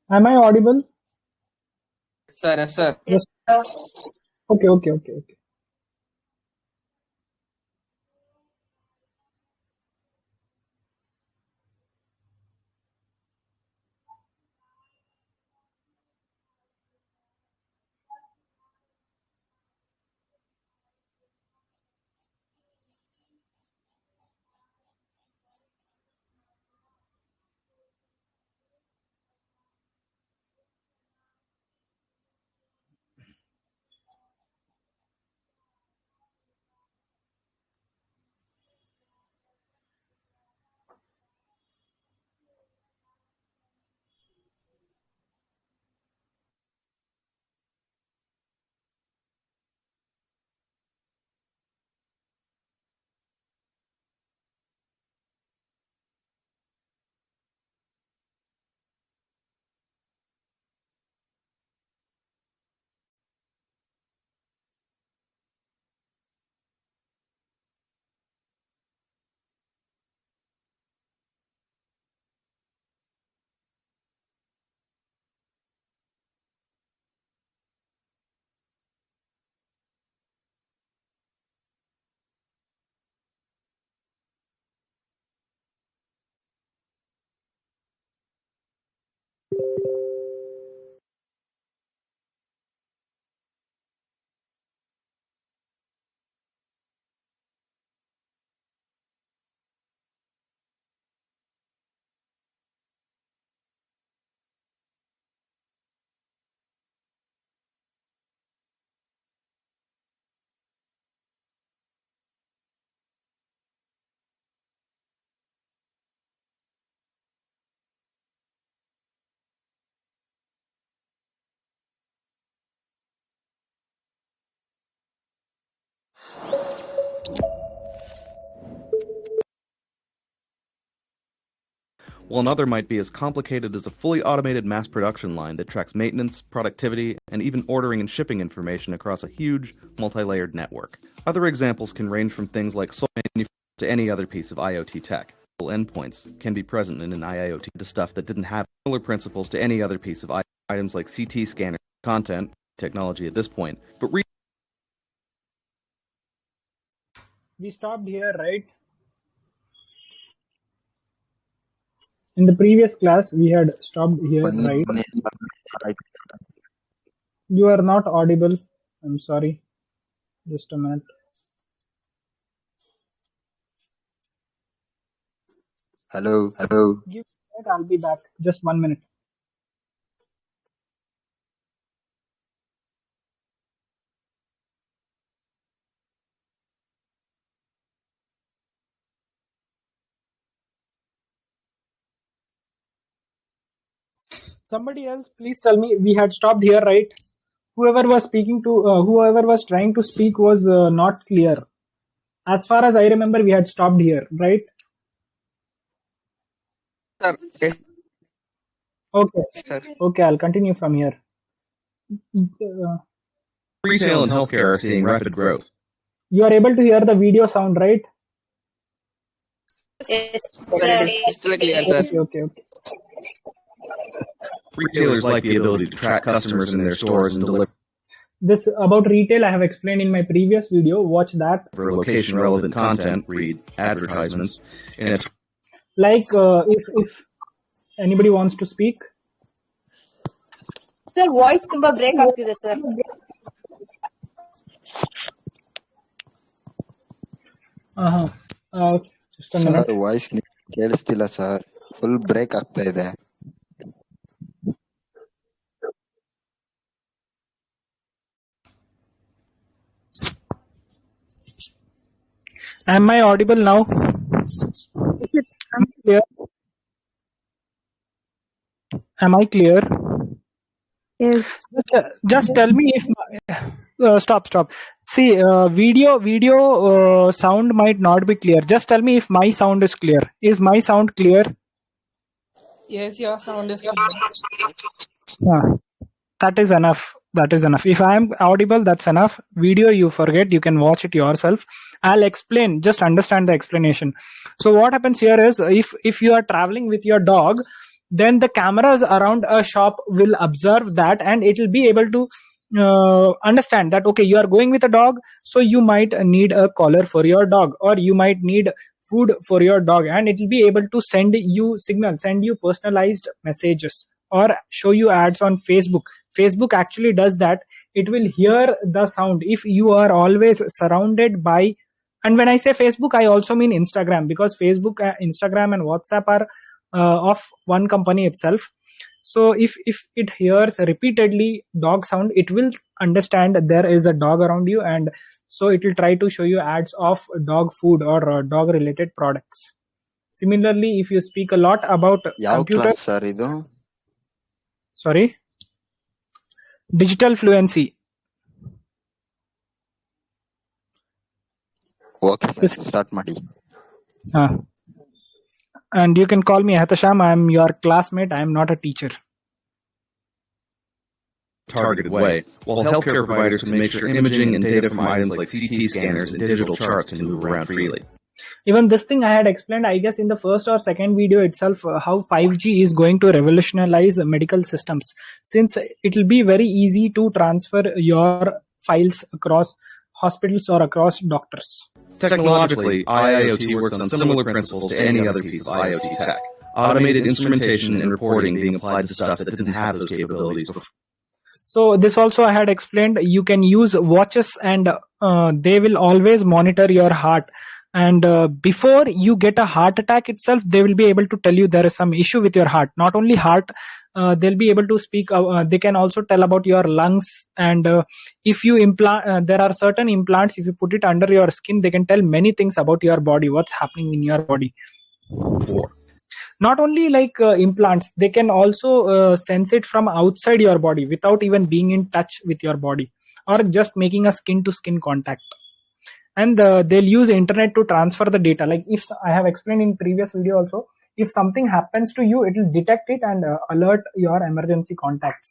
Am I audible? Sir, yes, sir. Yes. Okay. While another might be as complicated as a fully automated mass production line that tracks maintenance, productivity, and even ordering and shipping information across a huge, multi-layered network. Other examples can range from things like solar manufacturing to any other piece of IoT tech. Endpoints can be present in an IoT to stuff that didn't have similar principles to any other piece of items like CT scanner, content, technology at this point, but We stopped here, right? In the previous class, we had stopped here, right? You are not audible. I'm sorry. Just a minute. Hello. Give me a minute, I'll be back. Just 1 minute. Somebody else, please tell me. We had stopped here, right? Whoever was trying to speak was not clear. As far as I remember, we had stopped here, right? Sir, yes, Okay. sir. Okay, I'll continue from here. retail and healthcare are seeing rapid growth. You are able to hear the video sound, right? Yes, Sir, it is crystal clear, sir. Okay. Retailers like the ability to track customers in their stores and deliver This about retail I have explained in my previous video. Watch that. location relevant content, read advertisements, and it's Like if anybody wants to speak. Sir voice ತುಂಬಾ break ಆಗ್ತಿದೆ ಸರ್. Just a minute. Sir voice ಕೇಳಿಸ್ತಿಲ್ಲ sir, full break ಆಗ್ತಾ ಇದೆ. Am I audible now? Clear? Am I clear? Yes. Just tell me if stop. See, video sound might not be clear. Just tell me if my sound is clear. Is my sound clear? Yes, your sound is clear. That is enough. If I am audible, that's enough. Video, you forget. You can watch it yourself. I'll explain. Just understand the explanation. So what happens here is, if you are traveling with your dog, then the cameras around a shop will observe that, and it will be able to understand that, okay, you are going with a dog, so you might need a collar for your dog, or you might need food for your dog, and it will be able to send you signals, send you personalized messages, or show you ads on Facebook. Facebook actually does that. It will hear the sound if you are always surrounded by, and when I say Facebook, I also mean Instagram, because Facebook, Instagram and WhatsApp are of one company itself. So if it hears repeatedly dog sound, it will understand that there is a dog around you, and so it will try to show you ads of dog food or dog related products. Similarly, if you speak a lot about ಯಾವ computer, class sir ಇದು? sorry, digital fluency. Okay sir, start ಮಾಡಿ. And you can call me Hatasham. I am your classmate. I am not a teacher. Targeted way, while healthcare providers can make sure imaging and data from items like CT scanners and digital charts can move around freely. Even this thing I had explained, I guess, in the first or second video itself, how 5G is going to revolutionize medical systems, since it will be very easy to transfer your files across hospitals or across doctors. Technologically, IIoT works on similar principles to any other piece of IoT tech. Automated instrumentation and reporting being applied to stuff that didn't have those capabilities before. So this also I had explained, you can use watches, and they will always monitor your heart. And before you get a heart attack itself, they will be able to tell you there is some issue with your heart. Not only heart, they'll be able to speak. They can also tell about your lungs. And if you implant, there are certain implants. If you put it under your skin, they can tell many things about your body, what's happening in your body. Not only like implants, they can also sense it from outside your body without even being in touch with your body, or just making a skin to skin contact. And they'll use internet to transfer the data. Like if I have explained in previous video also, if something happens to you, it will detect it and alert your emergency contacts.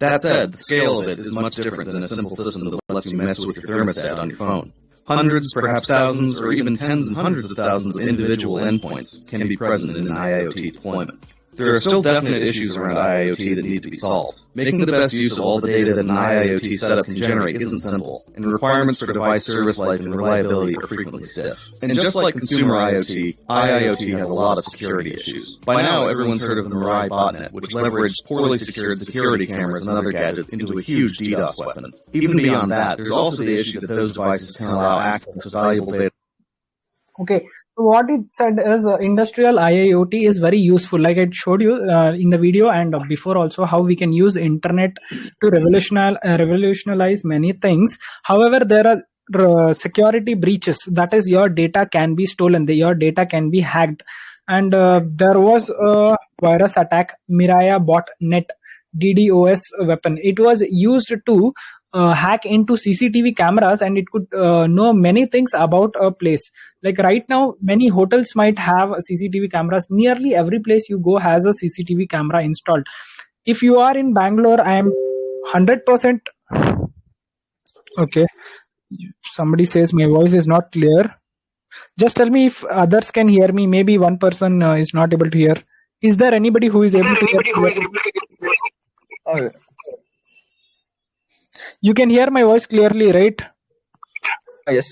That said, the scale of it is much different than a simple system that lets you mess with your thermostat on your phone. Hundreds, perhaps thousands, or even tens and hundreds of thousands of individual endpoints can be present in an IoT deployment. There are still definite issues around IoT that need to be solved. Making the best use of all the data that an IoT setup can generate isn't simple, and requirements for device service life and reliability are frequently stiff. And just like consumer IoT, IIoT has a lot of security issues. By now, everyone's heard of the Mirai botnet, which leveraged poorly secured security cameras and other gadgets into a huge DDoS weapon. Even beyond that, there's also the issue that those devices can allow access to valuable data. Okay, so what it said is industrial IIoT is very useful. Like I showed you in the video and before also, how we can use internet to revolutionize many things. However, there are security breaches. That is, your data can be stolen, your data can be hacked. And there was a virus attack, Mirai botnet, DDoS weapon. It was used to hack into CCTV cameras, and it could know many things about a place. Like right now, many hotels might have CCTV cameras. Nearly every place you go has a CCTV camera installed. If you are in Bangalore, I am 100%. Okay, somebody says my voice is not clear. Just tell me if others can hear me. Maybe one person is not able to hear. Is there anybody who is able to hear? You can hear my voice clearly, right? Yes.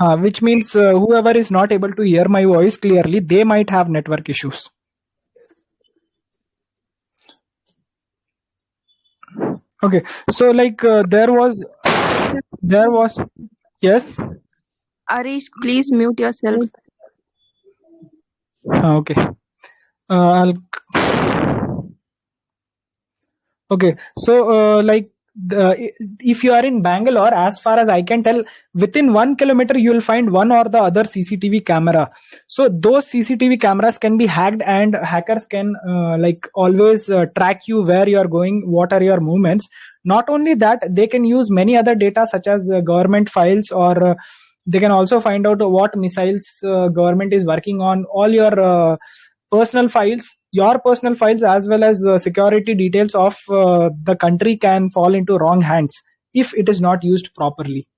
Which means whoever is not able to hear my voice clearly, they might have network issues. Okay, so like there was yes. Arish, please mute yourself. Okay. Okay, so like if you are in Bangalore, as far as I can tell, within 1 kilometer you will find one or the other CCTV camera. So those CCTV cameras can be hacked, and hackers can like always track you, where you are going, what are your movements. Not only that, they can use many other data such as government files, or they can also find out what missiles government is working on. All your personal files, as well as security details of the country can fall into wrong hands if it is not used properly.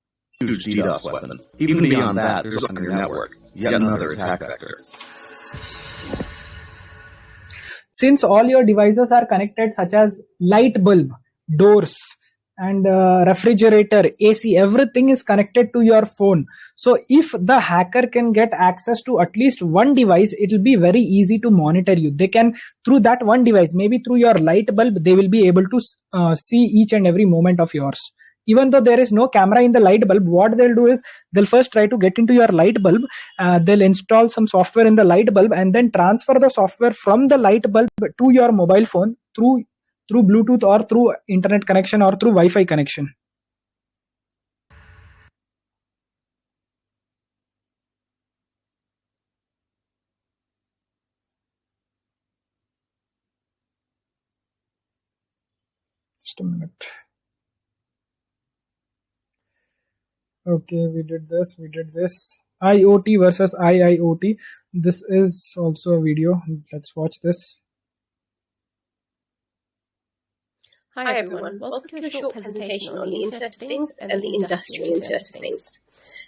Huge DDoS weapon. Even beyond that, there's on your network yet another attack vector. since all your devices are connected, such as light bulb, doors, and refrigerator, AC, everything is connected to your phone. So if the hacker can get access to at least one device, it will be very easy to monitor you. They can, through that one device, maybe through your light bulb, they will be able to see each and every moment of yours. Even though there is no camera in the light bulb, what they'll do is they'll first try to get into your light bulb. They'll install some software in the light bulb and then transfer the software from the light bulb to your mobile phone through Bluetooth or through internet connection or through Wi-Fi connection. Just a minute. Okay, we did this. IoT versus IIoT. This is also a video. Let's watch this. Hi everyone, welcome to a short presentation on the Internet of Things and the Industrial Internet of Things.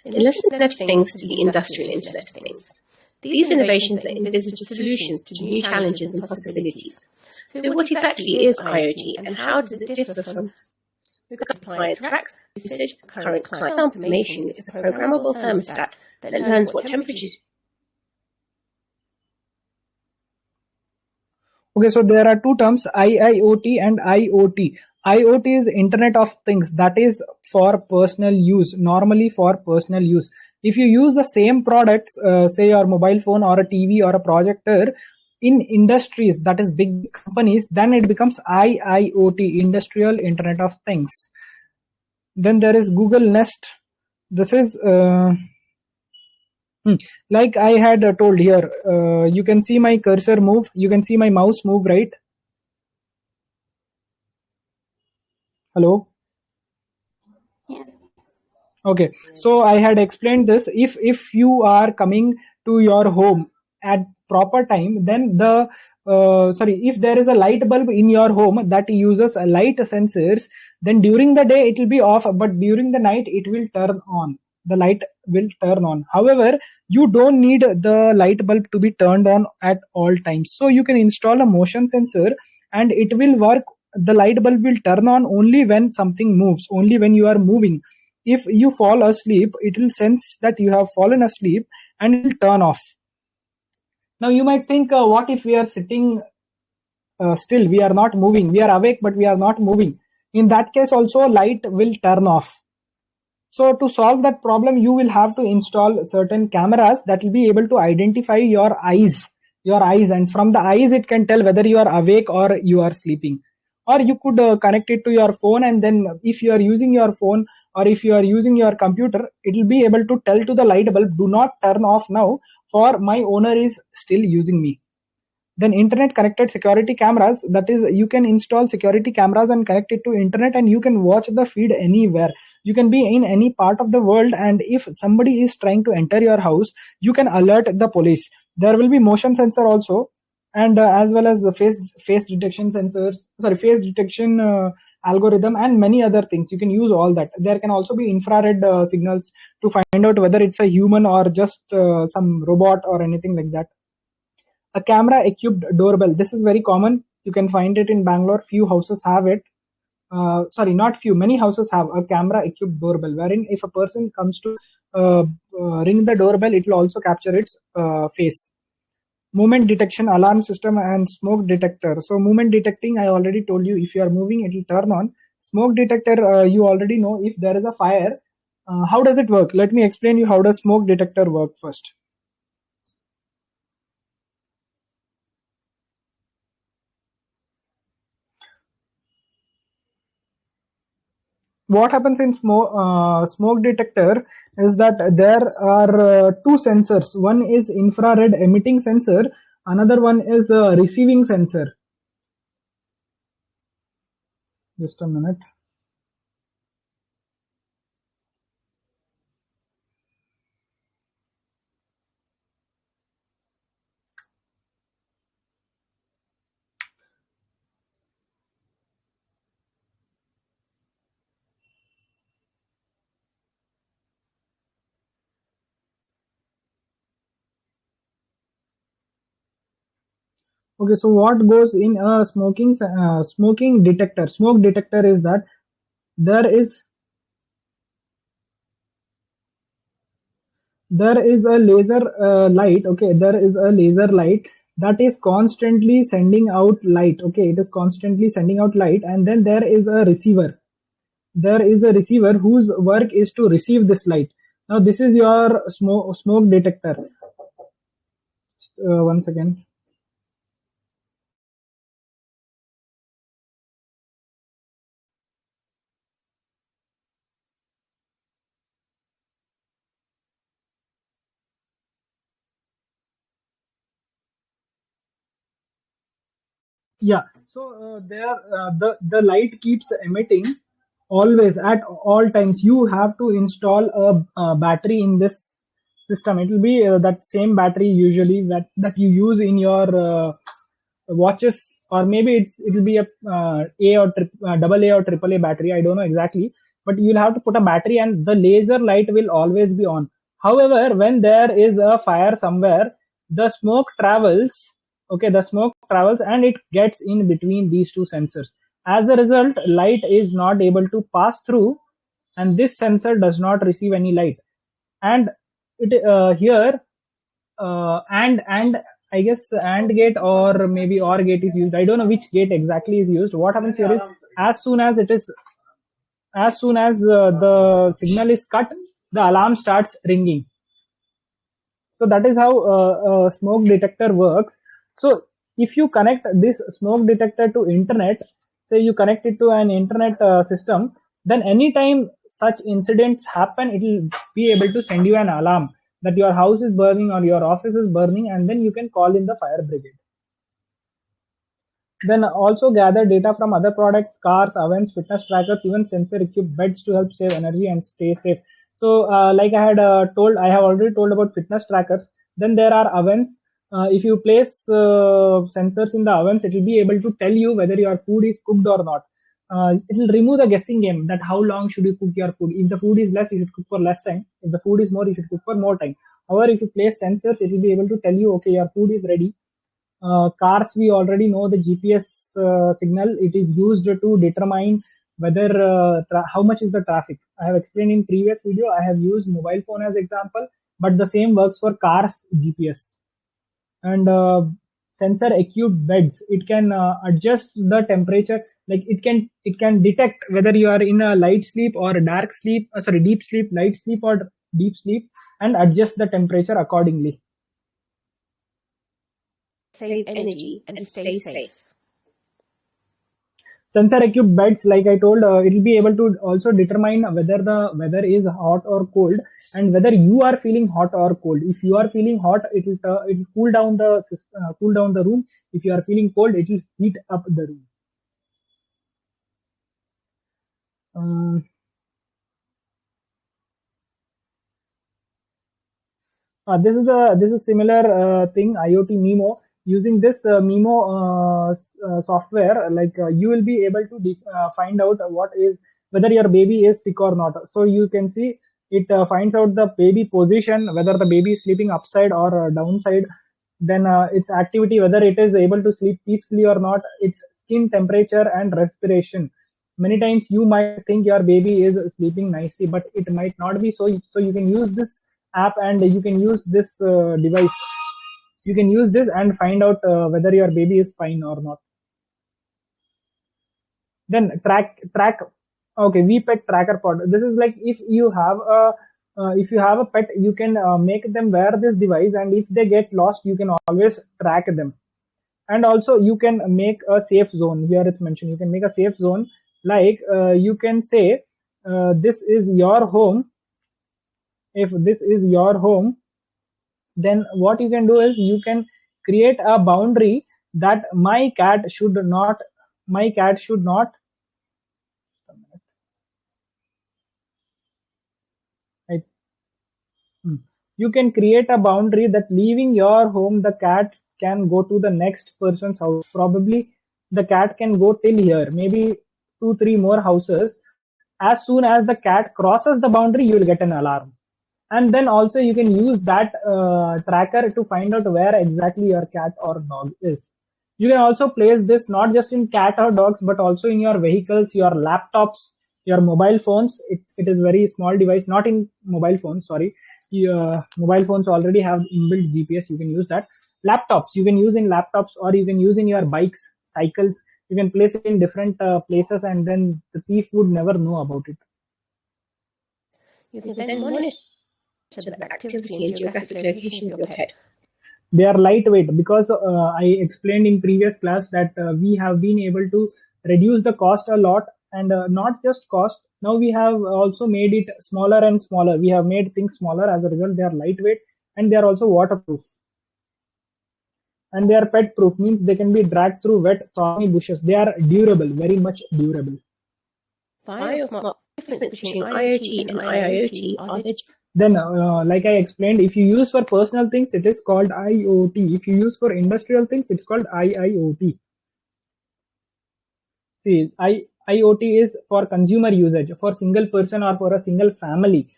In this Internet of Things to the Industrial Internet of Things. These innovations envisage solutions to new challenges and possibilities. So what exactly is IoT and how does it differ from client tracks usage? Current client information is a programmable thermostat that learns what temperatures. Okay, so there are two terms, IIoT and IoT. IoT is Internet of Things, that is for personal use, normally for personal use. If you use the same products, say your mobile phone or a TV or a projector, in industries, that is big companies, then it becomes IIoT, Industrial Internet of Things. Then there is Google Nest. This is like I had told here, you can see my cursor move, you can see my mouse move, right? Hello? Yes. Okay, so I had explained this. If you are coming to your home at proper time, then if there is a light bulb in your home that uses light sensors, then during the day it will be off, but during the night it will turn on. The light will turn on. However, you don't need the light bulb to be turned on at all times. So you can install a motion sensor and it will work. The light bulb will turn on only when something moves, only when you are moving. If you fall asleep, it will sense that you have fallen asleep and it will turn off. Now you might think, what if we are sitting still, we are not moving, we are awake but we are not moving? In that case also light will turn off. So to solve that problem, you will have to install certain cameras that will be able to identify your eyes, and from the eyes it can tell whether you are awake or you are sleeping. Or you could connect it to your phone, and then if you are using your phone or if you are using your computer, it will be able to tell to the light bulb, do not turn off now, for my owner is still using me. Then internet connected security cameras, that is, you can install security cameras and connect it to internet, and you can watch the feed anywhere. You can be in any part of the world, and if somebody is trying to enter your house, you can alert the police. There will be motion sensor also, and as well as the face detection algorithm and many other things. You can use all that. There can also be infrared signals to find out whether it's a human or just some robot or anything like that. A camera equipped doorbell, this is very common. You can find it in Bangalore. Few houses have it. Not few, many houses have a camera equipped doorbell, wherein if a person comes to ring the doorbell, it will also capture its face. Movement detection alarm system and smoke detector. So movement detecting, I already told you, if you are moving it will turn on. Smoke detector, you already know, if there is a fire, how does it work? Let me explain you how does smoke detector work first. What happens in smoke detector is that there are two sensors. One is infrared emitting sensor, another one is receiving sensor. Just a minute. Okay, so what goes in a smoking detector? Smoke detector is that there is a laser light. Okay, there is a laser light that is constantly sending out light. Okay, it is constantly sending out light, and then there is a receiver. There is a receiver whose work is to receive this light. Now this is your smoke detector. One second. Yeah, so there the light keeps emitting always at all times. You have to install a battery in this system. It will be that same battery usually that you use in your watches, or maybe it will be a or double A or triple A battery. I don't know exactly, but you'll have to put a battery, and the laser light will always be on. However, when there is a fire somewhere, the smoke travels. Okay, the smoke travels and it gets in between these two sensors. As a result, light is not able to pass through, and this sensor does not receive any light. And it here and I guess AND gate or maybe OR gate is used. I don't know which gate exactly is used. What happens here is as soon as the signal is cut, the alarm starts ringing. So that is how smoke detector works. So if you connect this smoke detector to internet, say you connect it to an internet system, then anytime such incidents happen, it will be able to send you an alarm that your house is burning or your office is burning, and then you can call in the fire brigade. Then also gather data from other products, cars, ovens, fitness trackers, even sensor-equipped beds to help save energy and stay safe. So, like I had I have already told about fitness trackers. Then there are ovens. If you place sensors in the ovens, it will be able to tell you whether your food is cooked or not. It will remove the guessing game that how long should you cook your food. If the food is less, you should cook for less time. If the food is more, you should cook for more time. However, if you place sensors, it will be able to tell you, okay, your food is ready. Cars, we already know the GPS signal. It is used to determine whether how much is the traffic. I have explained in previous video. I have used mobile phone as example, but the same works for cars GPS. And sensor equipped beds, it can adjust the temperature. Like it can detect whether you are in a light sleep or a dark sleep, deep sleep, light sleep or deep sleep, and adjust the temperature accordingly. Save energy and stay safe. Sensor equipped beds, like I told, it will be able to also determine whether the weather is hot or cold, and whether you are feeling hot or cold. If you are feeling hot, it will cool down the room. If you are feeling cold, it will heat up the room. This is similar thing, IoT Mimo. Using this Mimo software, like you will be able to find out whether your baby is sick or not. So you can see it finds out the baby position, whether the baby is sleeping upside or downside. Then its activity, whether it is able to sleep peacefully or not. Its skin temperature and respiration. Many times you might think your baby is sleeping nicely, but it might not be. So you can use this app, and you can use this device. You can use this and find out whether your baby is fine or not. Then track. Okay, VPet tracker pod. This is like if you have a pet, you can make them wear this device, and if they get lost, you can always track them. And also you can make a safe zone. Here it's mentioned you can make a safe zone. Like you can say this is your home. If this is your home, then what you can do is you can create a boundary that my cat should not right. You can create a boundary that leaving your home, the cat can go to the next person's house. Probably the cat can go till here, maybe 2-3 more houses. As soon as the cat crosses the boundary, you will get an alarm. And then also you can use that tracker to find out where exactly your cat or dog is. You can also place this not just in cat or dogs, but also in your vehicles, your laptops, your mobile phones. It is very small device, not in mobile phones, sorry. Your mobile phones already have inbuilt GPS. You can use that. Laptops, you can use in laptops, or you can use in your bikes, cycles. You can place it in different places, and then the thief would never know about it. You can then monitor the activity and geographic location of your pet. They are lightweight because I explained in previous class that we have been able to reduce the cost a lot, and not just cost. Now we have also made it smaller and smaller. We have made things smaller. As a result, they are lightweight, and they are also waterproof. And they are pet proof, means they can be dragged through wet, thorny bushes. They are durable, very much durable. Smart difference between IoT and IIoT are the Then, like I explained, if you use for personal things, it is called IoT. If you use for industrial things, it's called IIoT. See, IoT is for consumer usage, for single person or for a single family.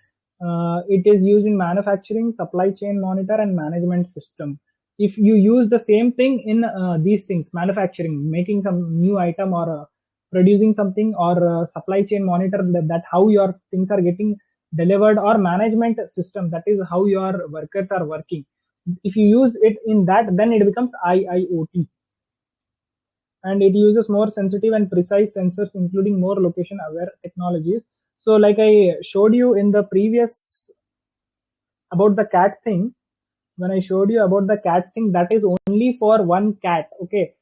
It is used in manufacturing, supply chain monitor, and management system. If you use the same thing in these things, manufacturing, making some new item, or producing something, or supply chain monitor, that how your things are getting delivered, or management system, that is how your workers are working. If you use it in that, then it becomes IIoT. And it uses more sensitive and precise sensors, including more location aware technologies. So like I showed you in the previous about the cat thing, when I showed you about the cat thing, that is only for one cat. Okay.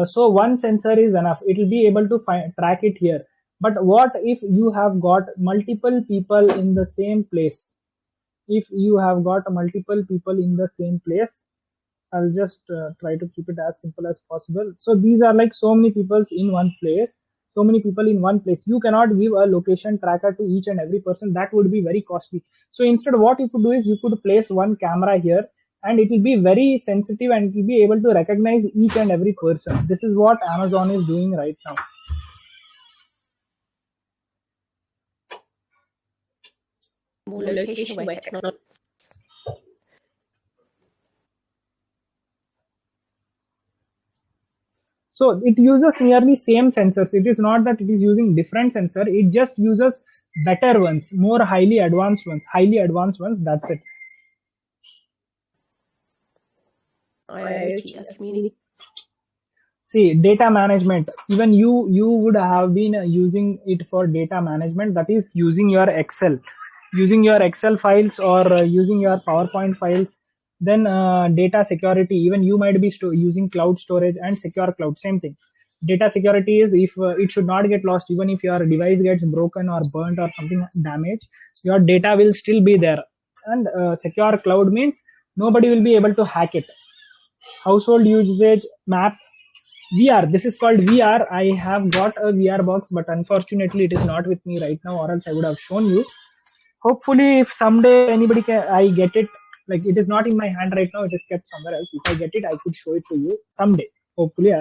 So one sensor is enough. It will be able to track it here. But what if you have got multiple people in the same place? If you have got multiple people in the same place, I'll just try to keep it as simple as possible. So these are like so many people in one place. So many people in one place. You cannot give a location tracker to each and every person. That would be very costly. So instead, what you could do is you could place one camera here, and it will be very sensitive, and it will be able to recognize each and every person. This is what Amazon is doing right now. more location-aware technology. So it uses nearly same sensors. It is not that it is using different sensor. It just uses better ones, more highly advanced ones. That's it. IoT community. See, data management. Even you would have been using it for data management. That is using your Excel files, or using your PowerPoint files. Then data security. Even you might be using cloud storage and secure cloud. Same thing. Data security is if it should not get lost. Even if your device gets broken or burnt or something damaged, your data will still be there. And secure cloud means nobody will be able to hack it. Household usage map. VR. This is called VR. I have got a VR box, but unfortunately it is not with me right now, or else I would have shown you. Hopefully, if someday anybody I get it, like it is not in my hand right now, it is kept somewhere else. If I get it, I could show it to you someday. Hopefully,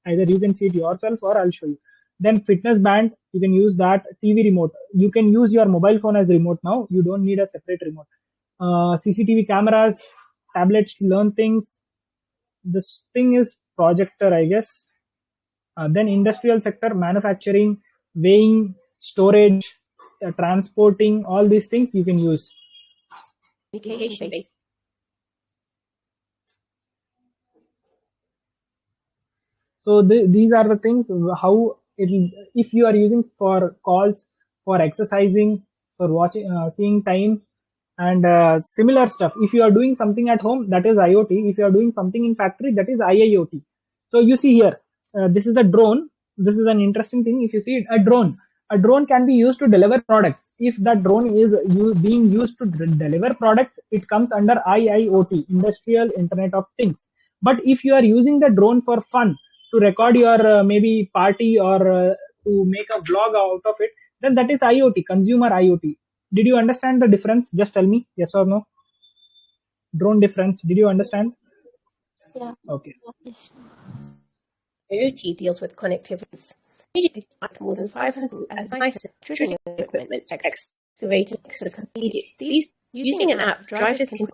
either you can see it yourself or I'll show you. Then fitness band, you can use that. TV remote. You can use your mobile phone as remote now. You don't need a separate remote. CCTV cameras, tablets to learn things. This thing is projector, I guess. Then industrial sector, manufacturing, weighing, storage, transporting, all these things you can use. Communication-based. So these are the things how if you are using for calls, for exercising, for watching, seeing time, and similar stuff. If you are doing something at home, that is IoT. If you are doing something in factory, that is IIoT. So you see here, this is a drone. This is an interesting thing. If you see a drone can be used to deliver products. If that drone is being used to deliver products, it comes under IIoT, Industrial Internet of Things. But if you are using the drone for fun, to record your maybe party, or to make a vlog out of it, then that is IoT, consumer IoT. Did you understand the difference? Just tell me, yes or no. Drone difference. Did you understand? Yeah. Okay. Yes. IoT deals with connectivity. Immediately, more than 500 as nice drilling equipment, excavator, these using an app, drivers can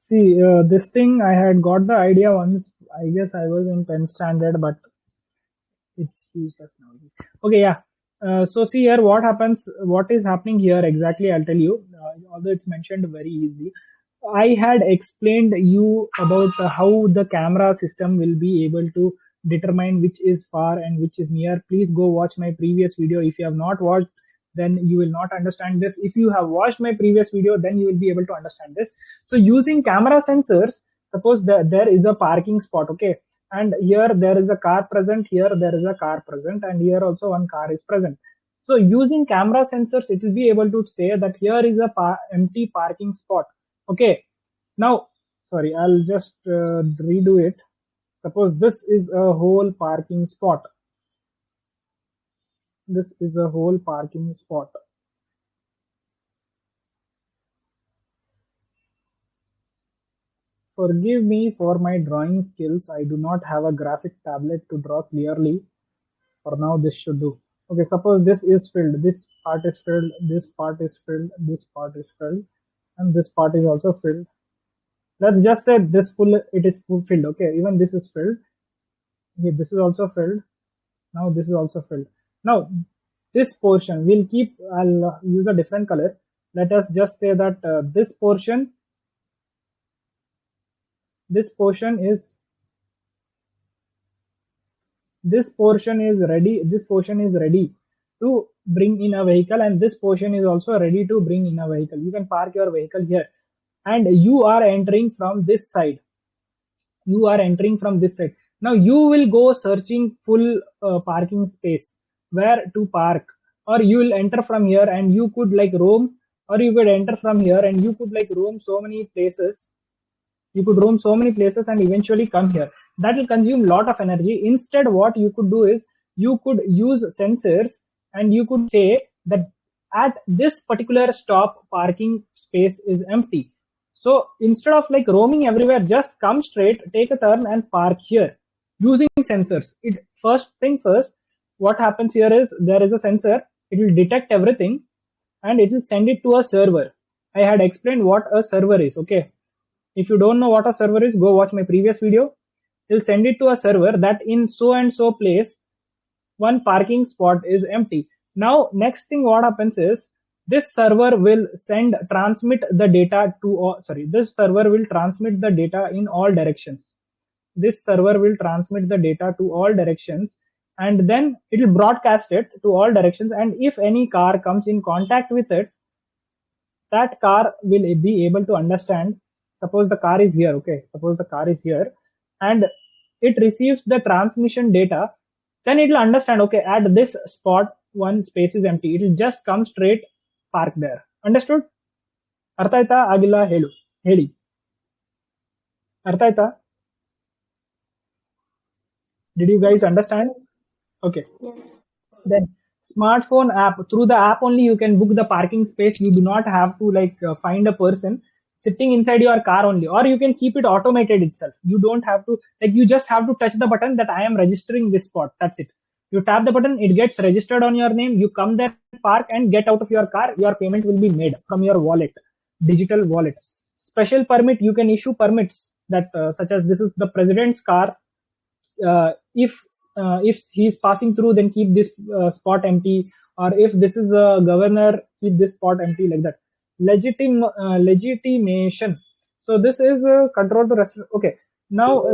See, this thing I had got the idea once. I guess I was in 10th standard, but it's useless now. Okay, yeah. So see here, what is happening here exactly? I'll tell you. Although it's mentioned very easy, I had explained you about how the camera system will be able to determine which is far and which is near. Please go watch my previous video. If you have not watched, then you will not understand this. If you have watched my previous video, then you will be able to understand this. So using camera sensors, suppose there is a parking spot, okay, and here there is a car present, here there is a car present, and here also one car is present. So using camera sensors, it will be able to say that here is a empty parking spot. Okay, now, sorry, I'll just redo it. Suppose this is a whole parking spot. This is a whole parking spot. Forgive me for my drawing skills. I do not have a graphic tablet to draw clearly. For now, this should do. Okay, suppose this is filled. This part is filled. This part is filled. This part is filled. And this part is also filled. Let's just say this it is filled. Okay, even this is filled. Okay, this is also filled. Now this is also filled. Now this portion will keep, I'll use a different color. Let us just say that this portion is ready to bring in a vehicle, and this portion is also ready to bring in a vehicle. You can park your vehicle here, and you are entering from this side. Now you will go searching full parking space where to park, or you will enter from here and you could like roam, or you could enter from here and you could like roam so many places. You could roam so many places and eventually come here. That will consume a lot of energy. Instead, what you could do is you could use sensors, and you could say that at this particular stop, parking space is empty. So instead of like roaming everywhere, just come straight, take a turn and park here using sensors. First thing first, what happens here is there is a sensor. It will detect everything and it will send it to a server. I had explained what a server is. Okay. If you don't know what a server is, go watch my previous video. It'll send it to a server that in so and so place, one parking spot is empty. Now, next thing what happens is this server will transmit the data this server will transmit the data in all directions. This server will transmit the data to all directions, and then it will broadcast it to all directions. And if any car comes in contact with it, that car will be able to understand. Suppose the car is here, okay? Suppose the car is here and it receives the transmission data, then it will understand, okay, at this spot, one space is empty. It will just come straight, park there. Understood? Artha aita agilla heli. Artha aita? Did you guys understand? Okay. Yes. Then smartphone app, through the app only you can book the parking space. You do not have to like find a person sitting inside your car only, or you can keep it automated itself. You don't have to, like, you just have to touch the button that I am registering this spot. That's it. You tap the button, it gets registered on your name. You come there, park and get out of your car. Your payment will be made from your wallet, digital wallet. Special permit, you can issue permits that such as this is the president's car. If he is passing through, then keep this spot empty, or if this is a governor, keep this spot empty, like that. Legitimation. So this is control the rest. Okay. Now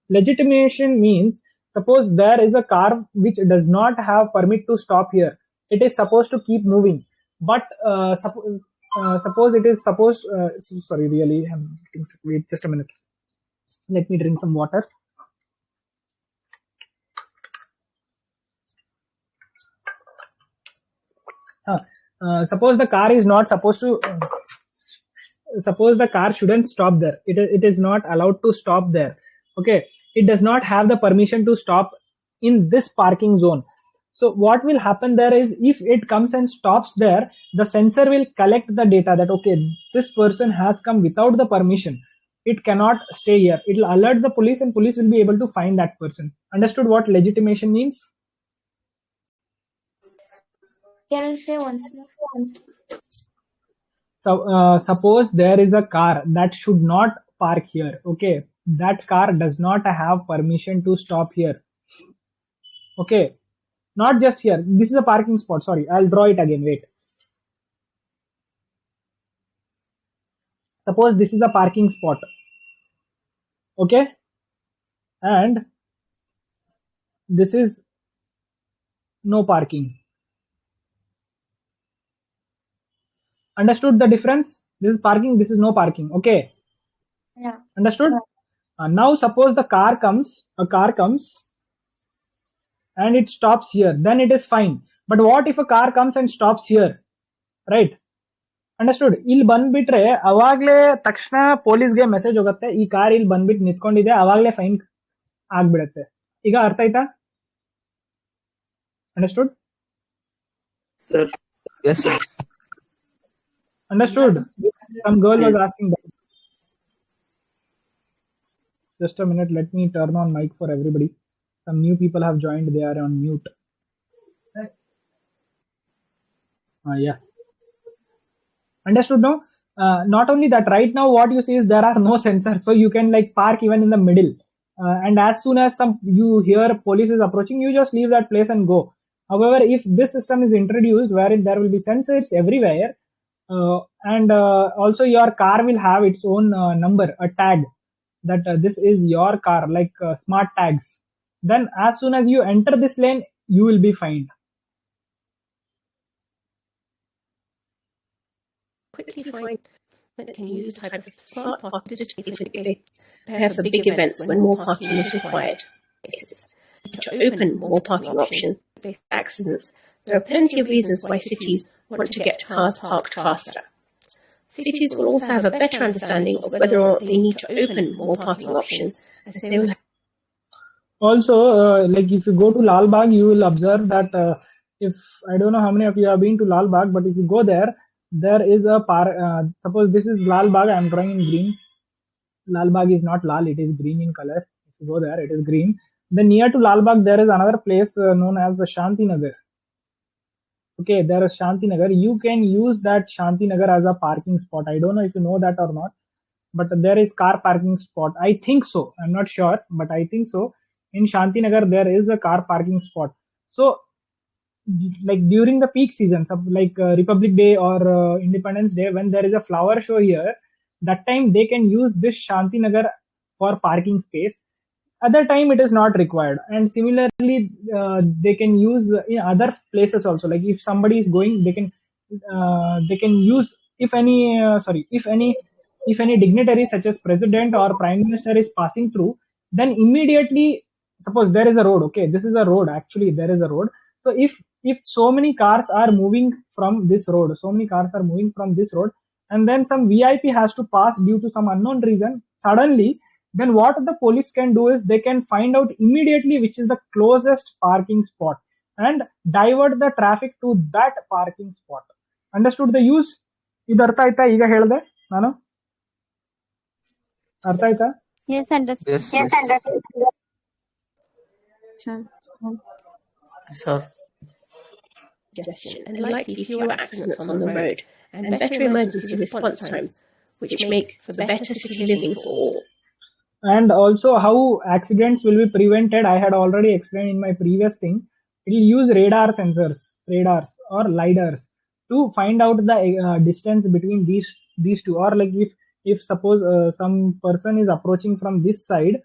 legitimation means, suppose there is a car which does not have permit to stop here. It is supposed to keep moving, but suppose it is supposed. Sorry, really. Wait just a minute. Let me drink some water. Suppose the car is not supposed to. Suppose the car shouldn't stop there. It is not allowed to stop there. Okay, it does not have the permission to stop in this parking zone. So what will happen there is, if it comes and stops there, the sensor will collect the data that, okay, this person has come without the permission. It cannot stay here. It will alert the police, and police will be able to find that person. Understood what legitimation means? Can you say once more? So suppose there is a car that should not park here. Okay, that car does not have permission to stop here. Okay, not just here. This is a parking spot. Sorry, I'll draw it again. Wait. Suppose this is a parking spot. Okay, and this is no parking. Understood the difference? This is parking, this is no parking. Okay, Yeah. understood? Now suppose a car comes and it stops here, then it is fine. But what if a car comes and stops here, right? Understood. ಇಲ್ಲಿ ಬಂದ್ಬಿಟ್ರೆ ಅವಾಗ್ಲೇ ತಕ್ಷಣ ಪೊಲೀಸ್ಗೆ message ಹೋಗುತ್ತೆ, ಈ car ಇಲ್ಲಿ ಬಂದ್ಬಿಟ್ಟು ನಿಂತ್ಕೊಂಡಿದೆ, ಅವಾಗ್ಲೇ fine ಆಗ್ಬಿಡತ್ತೆ. ಈಗ ಅರ್ಥ ಆಯ್ತಾ? Understood Sir. Yes. Understood? Some girl was asking that. Just a minute, let me turn on mic for everybody. Some new people have joined, they are on mute. Yeah. Understood now? Not only that, right now what you see is there are no sensors, so you can like park even in the middle. And as soon as you hear police is approaching, you just leave that place and go. However, if this system is introduced wherein there will be sensors everywhere, and also your car will have its own number, a tag that this is your car, like smart tags, then as soon as you enter this lane, you will be fined. Quickly find that can use a type of smart parking to prepare for big events when more parking is required. To open more parking options to accidents, there are plenty of reasons why cities want to get cars parked faster. Cities will also have a better understanding of whether or not they need to open more parking options, as they will. Also, like if you go to Lal Bagh, you will observe that if I don't know how many of you have been to Lal Bagh, but if you go there, there is a suppose this is Lal Bagh, I am drawing in green. Lal Bagh is not Lal, it is green in color. If you go there, it is green. Then near to Lal Bagh, there is another place known as the Shanti Nagar. Okay, there is Shanti Nagar. You can use that Shanti Nagar as a parking spot. I don't know if you know that or not, but there is car parking spot. I think so. I'm not sure, but I think so. In Shanti Nagar, there is a car parking spot. So, like during the peak seasons, like Republic Day or Independence Day, when there is a flower show here, that time they can use this Shanti Nagar for parking space. Other time it is not required. And similarly, they can use in other places also. Like if somebody is going, they can use if any dignitary such as president or prime minister is passing through, then immediately, suppose there is a road. Okay, this is a road. Actually, there is a road. So if so many cars are moving from this road, and then some VIP has to pass due to some unknown reason suddenly, then what the police can do is they can find out immediately which is the closest parking spot and divert the traffic to that parking spot. Understood the use? ಇದು ಅರ್ಥ ಆಯ್ತಾ? ಈಗ ಹೇಳಿದೆ ನಾನು, ಅರ್ಥ ಆಯ್ತಾ? Yes, understood. Yes. Sir. And likely fewer accidents on the road and better emergency response times, which make for better city living for all. And also how accidents will be prevented, I had already explained in my previous thing. It will use radars or lidars to find out the distance between these two. Or like if suppose some person is approaching from this side,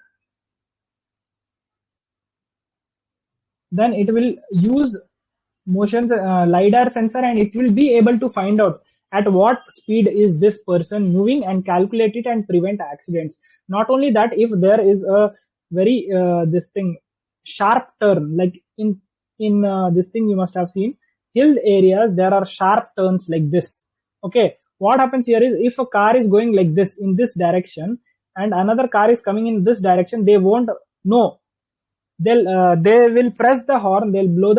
then it will use motion lidar sensor, and it will be able to find out at what speed is this person moving and calculate it and prevent accidents. Not only that, if there is a very sharp turn, like in this thing you must have seen, hill areas, there are sharp turns like this. Okay, what happens here is if a car is going like this in this direction and another car is coming in this direction, they won't know. They will press the horn, they'll blow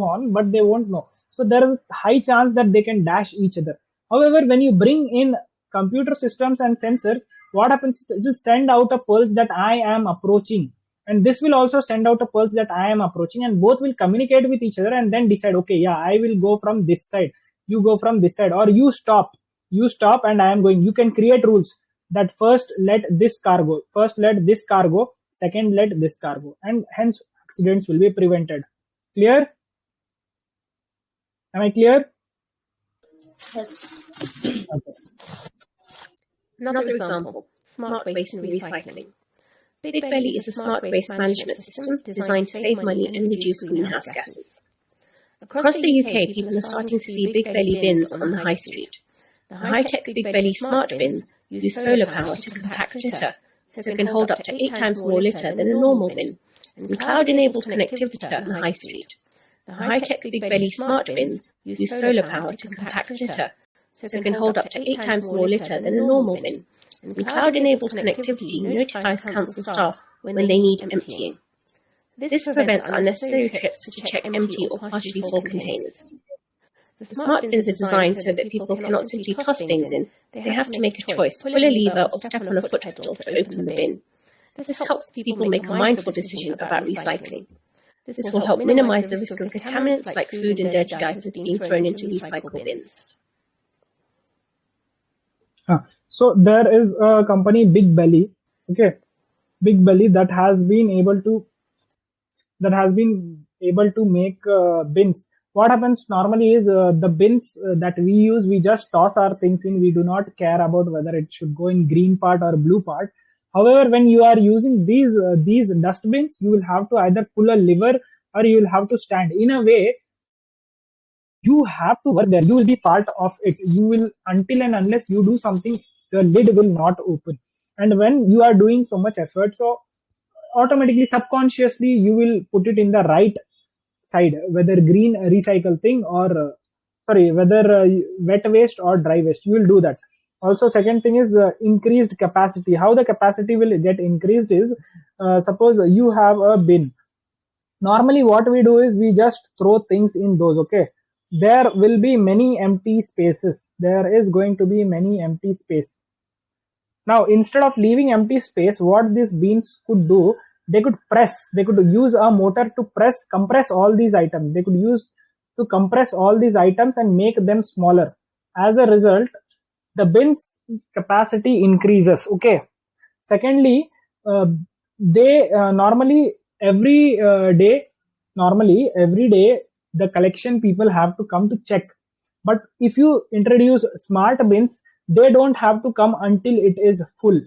horn, but they won't know. So there is high chance that they can dash each other. However, when you bring in computer systems and sensors, what happens is it will send out a pulse that I am approaching, and this will also send out a pulse that I am approaching, and both will communicate with each other and then decide, okay, yeah, I will go from this side, you go from this side, or you stop. You stop and I am going. You can create rules that first let this car go, second let this car go, and hence accidents will be prevented. Clear? Am I clear? Yes. Okay. Another example, smart waste and recycling. Big Belly is a smart waste management system designed to save money and reduce greenhouse gases. Across the UK, people are starting to see Big Belly bins on the high street. The high-tech Big Belly smart bins use solar power to compact litter, so it can hold up to 8 times more litter than a normal bin, and cloud-enabled connectivity on the high street. The high-tech Big Belly smart bins use solar power to compact litter, so it can hold up to 8 times more litter than a normal bin, and cloud-enabled connectivity notifies council staff when they need emptying. This prevents unnecessary trips to check empty or partially full containers. The smart bins are designed so that people cannot simply toss things in. They have to make a choice, pull a lever or step on a foot pedal to open the bin. This helps people make a mindful decision about recycling. This will help minimize the risk of contaminants like food and dirty diapers being thrown into recycle bins. So there is a company, Big Belly, okay, Big Belly that has been able to make bins. What happens normally is the bins that we use, we just toss our things in. We do not care about whether it should go in green part or blue part. However, when you are using these dustbins, you will have to either pull a lever or you will have to stand. In a way, you have to work there. You will be part of it. You will, until and unless you do something, the lid will not open. And when you are doing so much effort, so automatically, subconsciously, you will put it in the right side, whether green recycle thing or whether wet waste or dry waste. You will do that. Also, second thing is increased capacity. How the capacity will get increased is, suppose you have a bin. Normally what we do is we just throw things in those, okay. There will be many empty spaces. There is going to be many empty space. Now, instead of leaving empty space, what these bins could do, they could use a motor to compress all these items. They could use to compress all these items and make them smaller. As a result, the bin's capacity increases, okay. Secondly, they normally every day, the collection people have to come to check. But if you introduce smart bins, they don't have to come until it is full.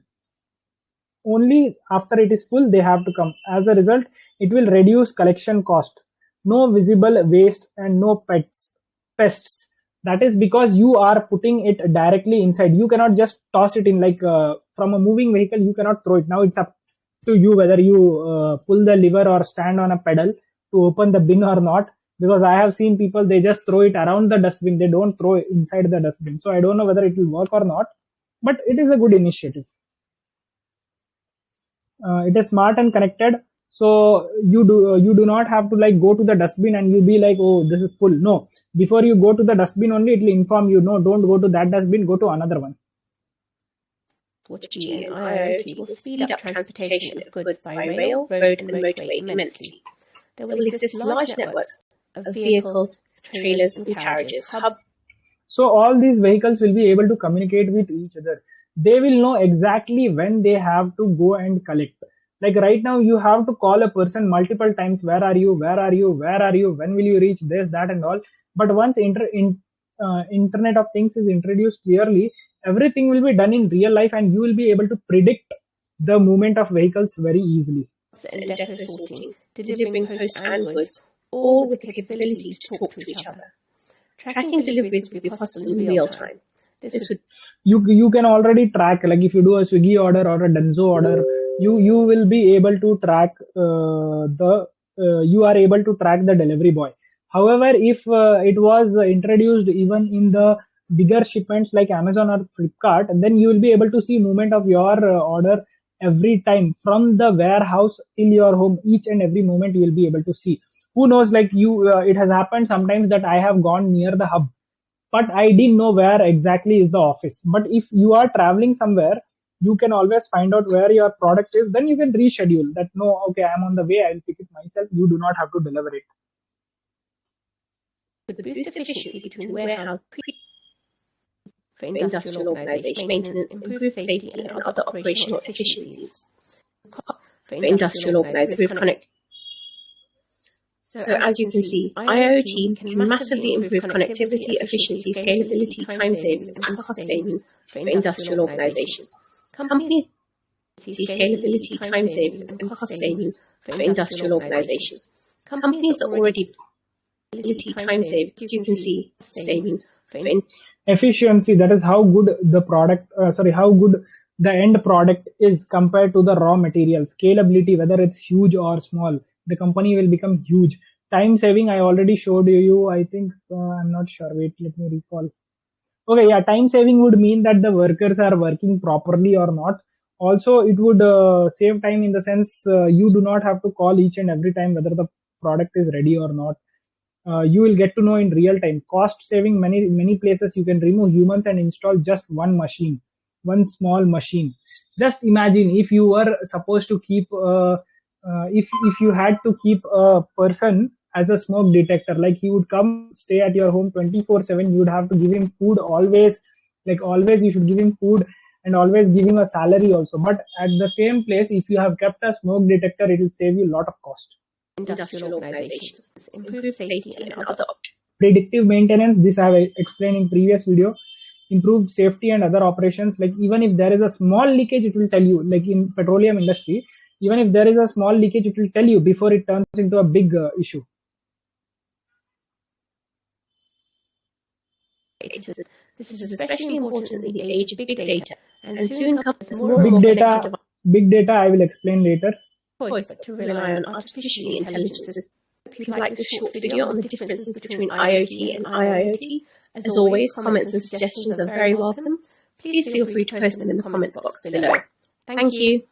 Only after it is full, they have to come. As a result, it will reduce collection cost. No visible waste and no pests. That is because you are putting it directly inside. You cannot just toss it in like from a moving vehicle. You cannot throw it. Now it's up to you whether you pull the lever or stand on a pedal to open the bin or not. Because I have seen people, they just throw it around the dustbin. They don't throw it inside the dustbin. So I don't know whether it will work or not. But it is a good initiative. It is smart and connected. So you do not have to like go to the dustbin and you be like, oh, this is full. No, before you go to the dustbin only, it will inform you, no, don't go to that dustbin, go to another one. 4G and IoT will speed up transportation of goods by rail, road and motorway immensely. There will exist large networks of vehicles, trailers and carriages, hubs. So all these vehicles will be able to communicate with each other. They will know exactly when they have to go and collect. Like right now, you have to call a person multiple times. Where are you? Where are you? Where are you? When will you reach this, that and all? But once Internet of Things is introduced clearly, everything will be done in real life and you will be able to predict the movement of vehicles very easily. And depot sorting, delivering post and goods, all with the capability to talk to each other. Tracking deliveries will be possible in real time. This would you can already track, like if you do a Swiggy order or a Dunzo order, you will be able to track you are able to track the delivery boy. However, if it was introduced even in the bigger shipments like Amazon or Flipkart, then you will be able to see movement of your order every time from the warehouse till your home. Each and every moment you will be able to see. Who knows, like you, it has happened sometimes that I have gone near the hub, but I didn't know where exactly is the office. But if you are traveling somewhere, you can always find out where your product is. Then you can reschedule that. No, okay, I'm on the way. I'll pick it myself. You do not have to deliver it. Would boost efficiency between warehouse for industrial organization maintenance, improved safety, and other operational efficiencies. For industrial organization with connectivity. So as you can see, IoT can massively improve connectivity, efficiency, scalability, time savings, and cost savings for industrial organizations. Companies see scalability, time savings, and cost savings for industrial organizations. Companies that already time savings, you can see savings for efficiency, that is how good the product how good the end product is compared to the raw material. Scalability, whether it's huge or small, the company will become huge. Time saving, I already showed you, I think. I'm not sure, wait, let me recall. Okay, yeah, time saving would mean that the workers are working properly or not. Also, it would save time in the sense you do not have to call each and every time whether the product is ready or not. You will get to know in real time. Cost saving, many places you can remove humans and install just one machine, one small machine. Just imagine if you were supposed to keep if you had to keep a person as a smoke detector, like he would come stay at your home 24/7, you would have to give him food always, like always you should give him food and always give him a salary also. But at the same place, if you have kept a smoke detector, it will save you a lot of cost. Industrial organizations, improve safety and other predictive maintenance, this I have explained in previous video. Improve safety and other operations, like even if there is a small leakage, it will tell you, like in petroleum industry, even if there is a small leakage, it will tell you before it turns into a big issue. This is especially important in the age of big data, and soon comes more big data I will explain later. To rely on artificial intelligence. If you like this short video on the differences between IoT and IIoT, as always, comments and suggestions are very welcome. Please feel free to post them in the comments box below. Thank you.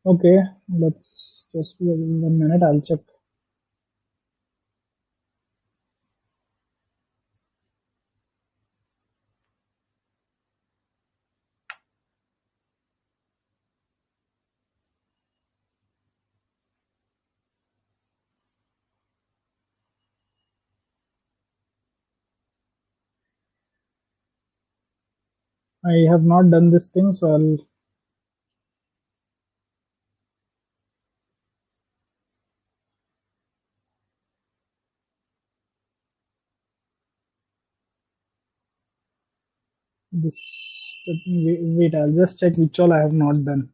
Okay, let's just 1 minute, I'll check. I have not done this thing, so I'll this wait, I'll just check which all I have not done.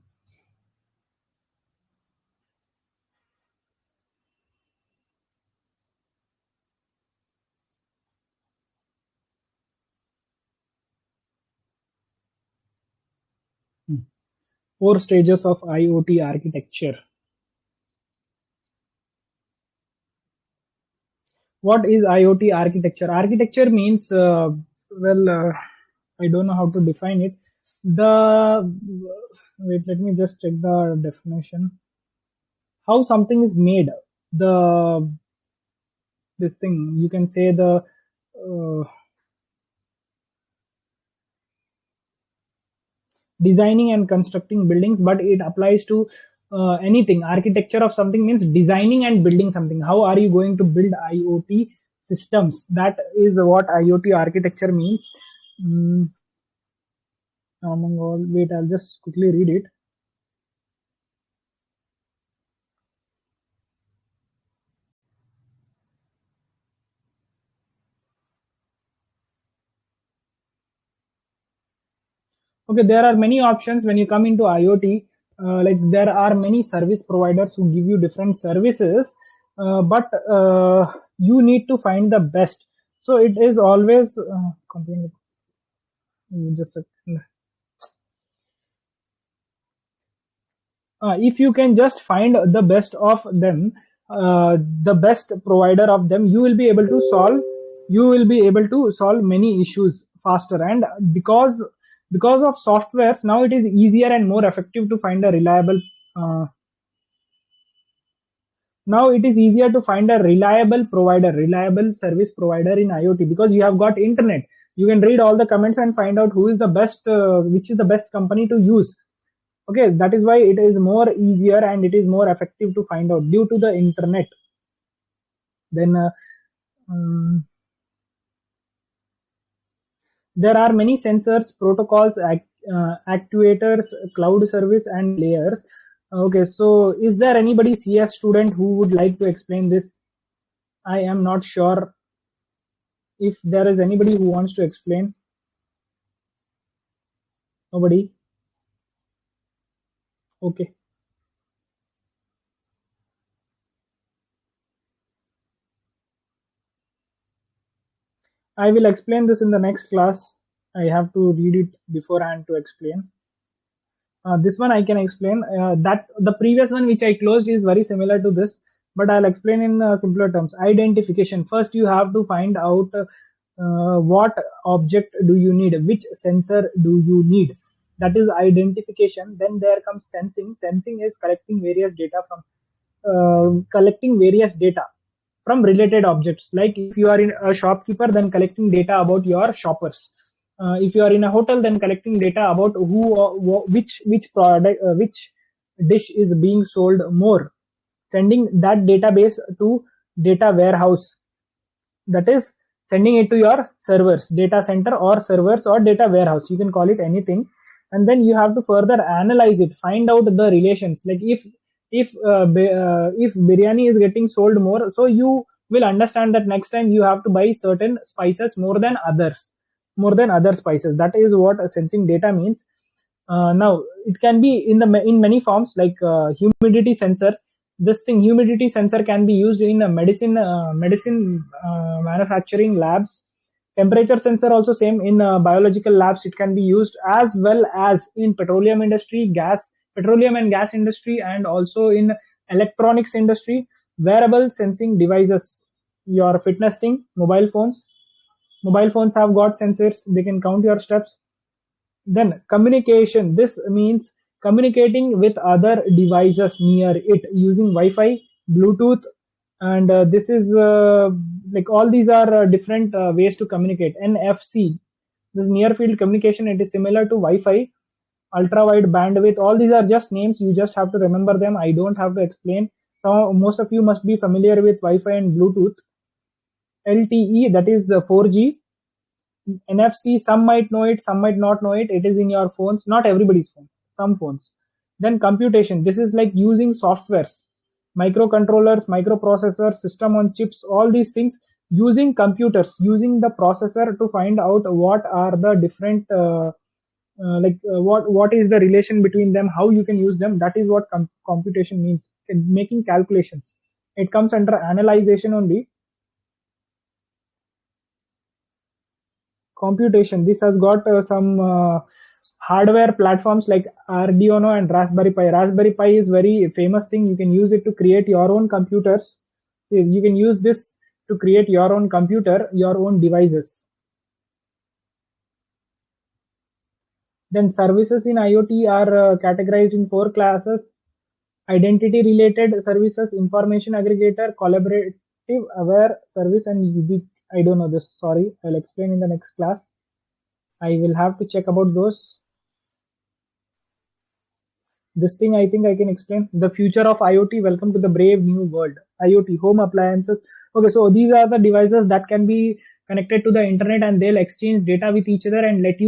Four stages of IoT architecture. What is IoT architecture? Architecture means, I don't know how to define it. Wait, let me just check the definition. How something is made. This thing, you can say the designing and constructing buildings, but it applies to anything. Architecture of something means designing and building something. How are you going to build IoT systems? That is what IoT architecture means. Among all, wait, I'll just quickly read it. Okay, there are many options when you come into IoT. Like there are many service providers who give you different services, but you need to find the best. So it is always just a second. If you can just find the best of them, the best provider of them, you will be able to solve many issues faster. And because of softwares, now it is easier and more effective to find a reliable reliable service provider in IoT, because you have got internet. You can read all the comments and find out who is the best, which is the best company to use. Okay, that is why it is more easier and it is more effective to find out due to the internet. Then there are many sensors, protocols, actuators, cloud service, and layers. Okay, so is there anybody CS student who would like to explain this? I am not sure if there is anybody who wants to explain. Nobody? Okay. I will explain this in the next class. I have to read it beforehand to explain. This one I can explain. That the previous one which I closed is very similar to this, but I'll explain in simpler terms. Identification. First, you have to find out what object do you need, which sensor do you need. That is identification. Then there comes sensing. Sensing is collecting various data from related objects. Like if you are in a shopkeeper, then collecting data about your shoppers. If you are in a hotel, then collecting data about which product, which dish is being sold more. Sending that database to data warehouse. That is sending it to your servers, data center or servers or data warehouse. You can call it anything. And then you have to further analyze it, find out the relations. Like if biryani is getting sold more, so you will understand that next time you have to buy certain spices more than other spices. That is what sensing data means. Now it can be in many forms, like humidity sensor. This thing, humidity sensor, can be used in medicine manufacturing labs. Temperature sensor also same in biological labs. It can be used as well as in petroleum and gas industry, and also in electronics industry. Wearable sensing devices, your fitness thing, mobile phones have got sensors. They can count your steps. Then communication. This means communicating with other devices near it using Wi-Fi, Bluetooth, and this is like all these are different ways to communicate. NFC, this near field communication, it is similar to Wi-Fi. Ultra wide bandwidth, all these are just names. You just have to remember them. I don't have to explain. So most of you must be familiar with Wi-Fi and Bluetooth. LTE, that is 4G. NFC, some might know it, some might not know it. It is in your phones, not everybody's phone, some phones. Then computation, this is like using softwares, microcontrollers, microprocessors, system on chips, all these things, using computers, using the processor to find out what are the different what is the relation between them, how you can use them. That is what computation means, making calculations. It comes under analyzation only. Computation, this has got some hardware platforms like Arduino and Raspberry Pi. Raspberry Pi is very famous thing. You can use it to create your own computers. You can use this to create your own computer, your own devices. Then services in IoT are categorized in 4 classes: identity related services, information aggregator, collaborative aware service, and I don't know this, sorry, I'll explain in the next class. I will have to check about those. This thing I think I can explain. The future of IoT, welcome to the brave new world. IoT, home appliances. Okay, so these are the devices that can be connected to the internet, and they'll exchange data with each other and let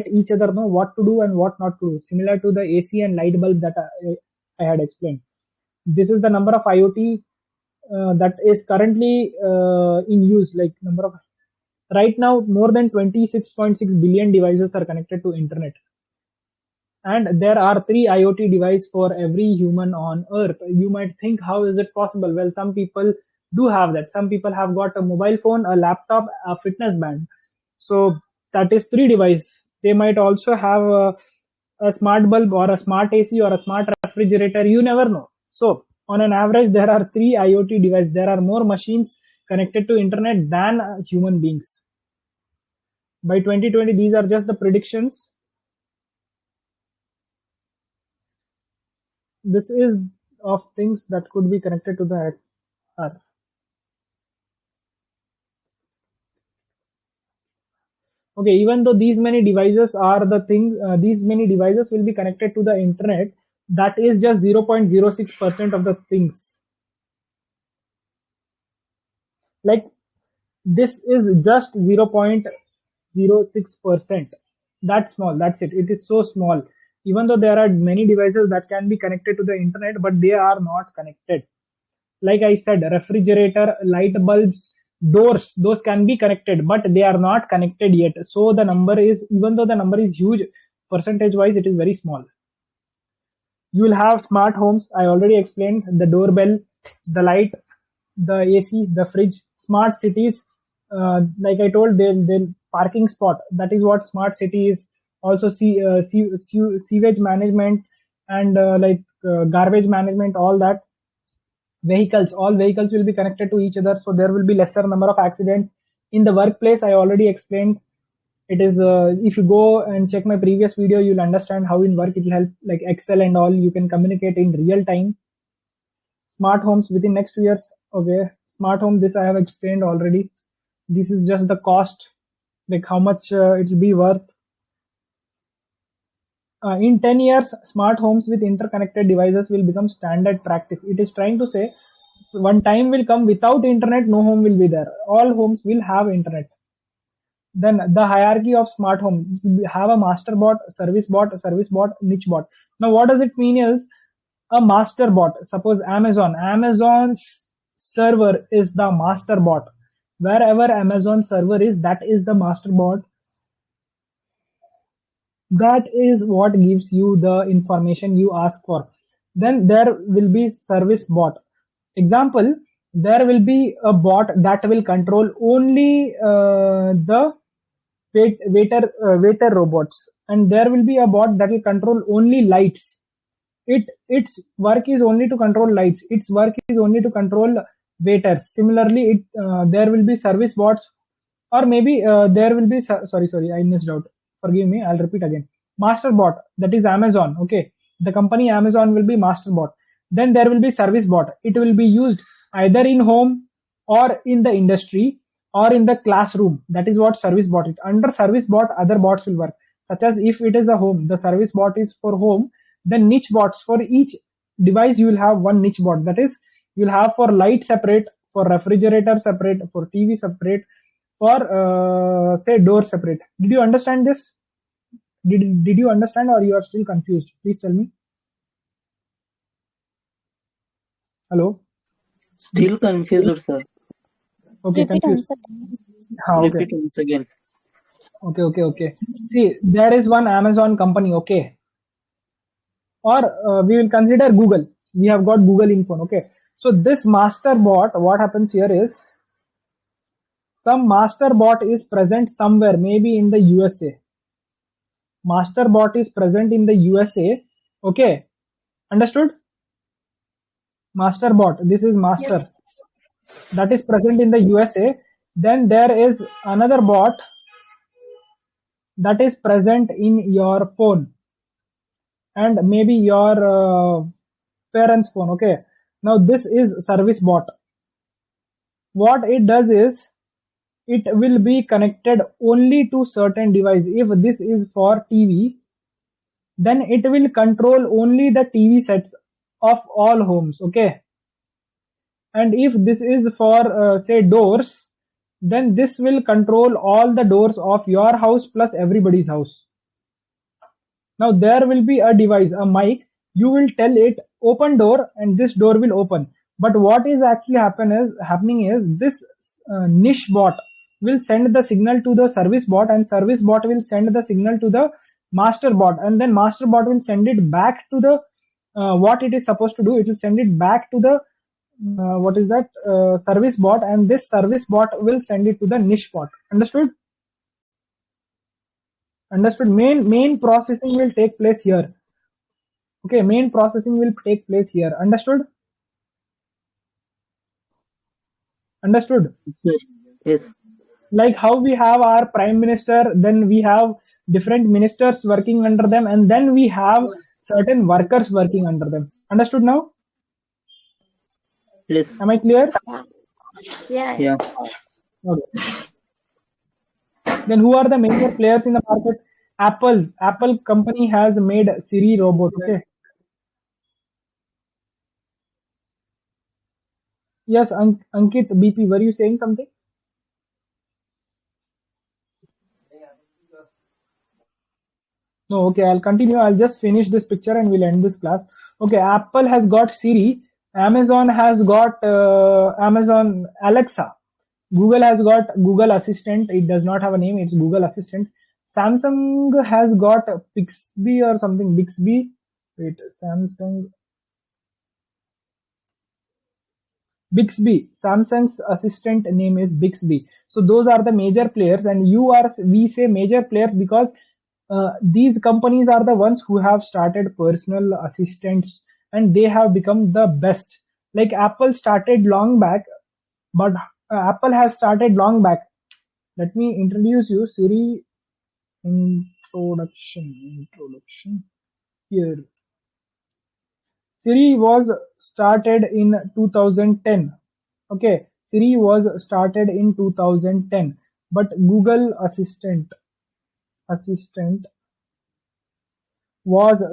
each other know what to do and what not to do, similar to the AC and light bulb that I had explained. This is the number of IoT that is currently in use. Like number of, right now more than 26.6 billion devices are connected to internet, and there are 3 IoT devices for every human on earth. You might think, how is it possible? Well, some people do have that. Some people have got a mobile phone, a laptop, a fitness band. So that is 3 devices. They might also have a smart bulb or a smart AC or a smart refrigerator. You never know. So On an average, there are 3 IoT devices. There are more machines connected to internet than human beings. By 2020, these are just the predictions. This is of things that could be connected to the earth. Okay, even though these many devices are the thing, these many devices will be connected to the internet, that is just 0.06% of the things. Like this is just 0.06%. That's small, that's it. It is so small. Even though there are many devices that can be connected to the internet, but they are not connected. Like I said, refrigerator, light bulbs, doors, those can be connected, but they are not connected yet. So the number is, even though the number is huge, percentage wise, it is very small. You will have smart homes. I already explained the doorbell, the light, the AC, the fridge. Smart cities, like I told, the parking spot. That is what smart city is. Also, sewage management and garbage management. All that. Vehicles, all vehicles will be connected to each other, so there will be lesser number of accidents. In the workplace, I already explained. It is if you go and check my previous video, you'll understand how in work it will help, like Excel and all. You can communicate in real time. Smart homes within next 2 years. Okay, smart home, this I have explained already. This is just the cost, like how much it will be worth. In 10 years, smart homes with interconnected devices will become standard practice. It is trying to say one time will come without internet, no home will be there. All homes will have internet. Then the hierarchy of smart home, have a master bot, service bot, niche bot. Now what does it mean is a master bot. Suppose Amazon's server is the master bot. Wherever Amazon server is, that is the master bot. That is what gives you the information you ask for. Then there will be service bot. Example, there will be a bot that will control only the waiter robots, and there will be a bot that will control only lights. Its work is only to control lights. Its work is only to control waiters. Similarly, there will be service bots, or maybe there will be sorry, I missed out. Forgive me, I'll repeat again. Master bot, that is Amazon. Okay, the company Amazon will be master bot. Then there will be service bot. It will be used either in home or in the industry or in the classroom. That is what service bot is. Under service bot, other bots will work, such as if it is a home, the service bot is for home. Then niche bots, for each device you will have one niche bot. That is, you will have for light separate, for refrigerator separate, for TV separate, for say door separate. Did you understand this? Did you understand, or you are still confused? Please tell me. Hello? Still confused, sir. Okay, Repeat confused. answer. Okay. Repeat once again. Okay. See, there is one Amazon company, okay? Or we will consider Google. We have got Google in phone, okay? So this master bot, what happens here is, some master bot is present somewhere, maybe in the USA. Master bot is present in the USA, okay? Understood? Master bot, this is master. Yes. That is present in the USA. Then there is another bot that is present in your phone and maybe your parents' phone, okay? Now this is service bot. What it does is, it will be connected only to certain device. If this is for TV, then it will control only the TV sets of all homes, okay? And if this is for say doors, then this will control all the doors of your house plus everybody's house. Now there will be a device, a mic. You will tell it open door, and this door will open. But what is actually happening is this niche bot will send the signal to the service bot, and service bot will send the signal to the master bot, and then master bot will send it back to the what it is supposed to do. It will send it back to the service bot, and this service bot will send it to the niche bot. Understood? Main processing will take place here. Okay, main processing will take place here. Understood? Understood? Yes. Like how we have our prime minister, then we have different ministers working under them, and then we have certain workers working under them. Understood now? Yes. Am I clear? Yeah. Yeah. Okay. Then who are the major players in the market? Apple company has made Siri robot. Okay. Yes, Ankit BP, were you saying something? No, okay, I'll continue. I'll just finish this picture and we'll end this class. Okay, Apple has got Siri. Amazon has got Amazon Alexa. Google has got Google Assistant. It does not have a name. It's Google Assistant. Samsung has got Bixby or something. Bixby. Wait, Samsung. Bixby. Samsung's assistant name is Bixby. So those are the major players, and we say major players because these companies are the ones who have started personal assistants, and they have become the best. Like Apple started long back, but Apple has started long back. Let me introduce you Siri introduction here. Siri was started in 2010. Okay, Siri was started in 2010, but Google Assistant was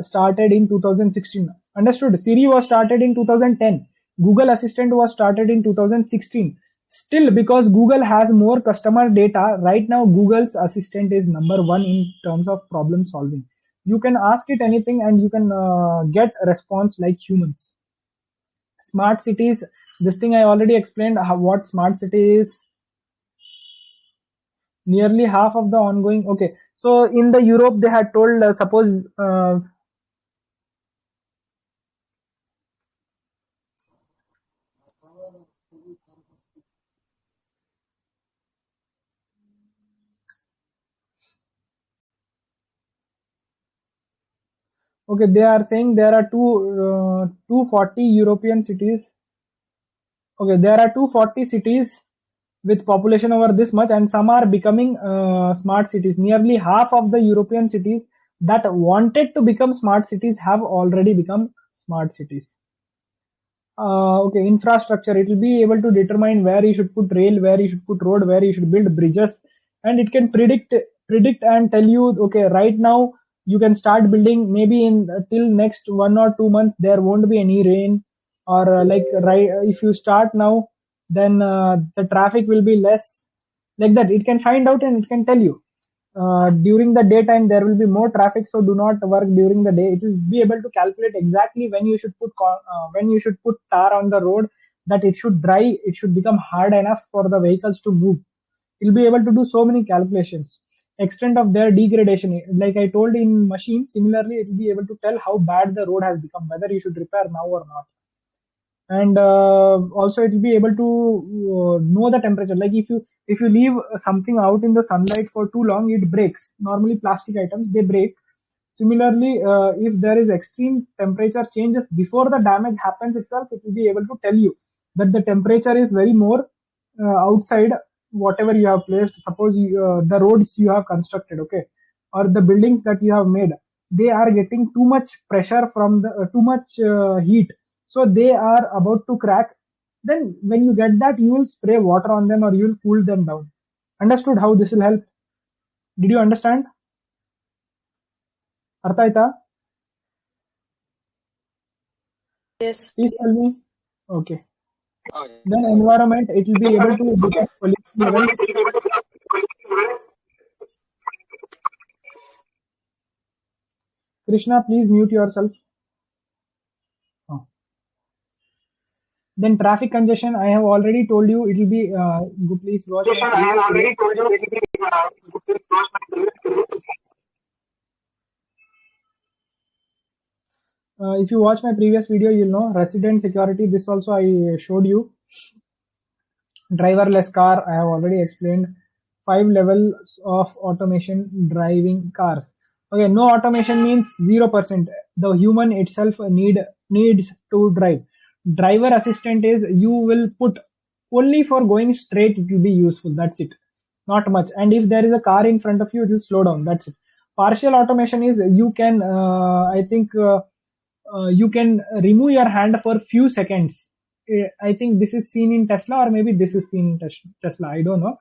started in 2016. Understood? Siri was started in 2010. Google Assistant was started in 2016. Still, because Google has more customer data, right now Google's Assistant is number one in terms of problem solving. You can ask it anything and you can get a response like humans. Smart cities, this thing I already explained what smart city is. Nearly half of the ongoing. Okay, so in the Europe they had told suppose okay, they are saying there are 240 European cities. Okay, there are 240 cities with population over this much, and some are becoming smart cities. Nearly half of the European cities that wanted to become smart cities have already become smart cities. Okay, infrastructure, it will be able to determine where you should put rail, where you should put road, where you should build bridges, and it can predict and tell you, okay, right now you can start building. Maybe in till next 1 or 2 months there won't be any rain, or right, if you start now, then the traffic will be less. Like that, it can find out and it can tell you. During the daytime there will be more traffic, so do not work during the day. It will be able to calculate exactly when you should put tar on the road, that it should dry, it should become hard enough for the vehicles to move. It will be able to do so many calculations. Extent of their degradation, like I told in machine, similarly it will be able to tell how bad the road has become, whether you should repair now or not. And also it will be able to know the temperature. Like if you leave something out in the sunlight for too long, it breaks. Normally plastic items, they break. Similarly, if there is extreme temperature changes before the damage happens itself, it will be able to tell you that the temperature is very more outside whatever you have placed. Suppose the roads you have constructed, okay, or the buildings that you have made, they are getting too much pressure from the too much heat, so they are about to crack. Then when you get that, you will spray water on them or you will cool them down. Understood how this will help? Did you understand? Artha aita? Yes. Please tell me. Okay. Then environment, it will be able to detect pollution levels. Krishna, please mute yourself. Oh. Then traffic congestion, I have already told you, it will be please watch my if you watch my previous video, you'll know resident security. This also I showed you. Driverless car, I have already explained. 5 levels of automation driving cars. Okay, no automation means 0%. The human itself needs to drive. Driver assistant is you will put only for going straight it will be useful. That's it, not much. And if there is a car in front of you, it will slow down. That's it. Partial automation is you can you can remove your hand for few seconds. I think this is seen in Tesla, or maybe this is seen in Tesla, I don't know.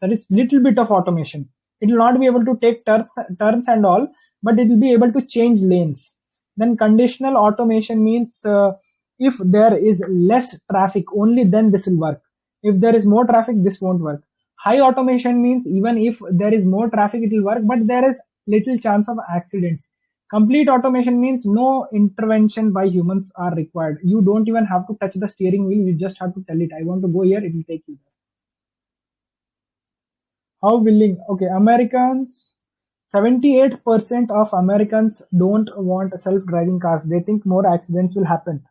That is little bit of automation. It will not be able to take turns and all, but it will be able to change lanes. Then conditional automation means if there is less traffic, only then this will work. If there is more traffic, this won't work. High automation means even if there is more traffic, it will work, but there is little chance of accidents. Complete automation means no intervention by humans are required. You don't even have to touch the steering wheel. You just have to tell it, I want to go here, it will take you there. How willing? Okay, Americans, 78% of Americans don't want self-driving cars. They think more accidents will happen.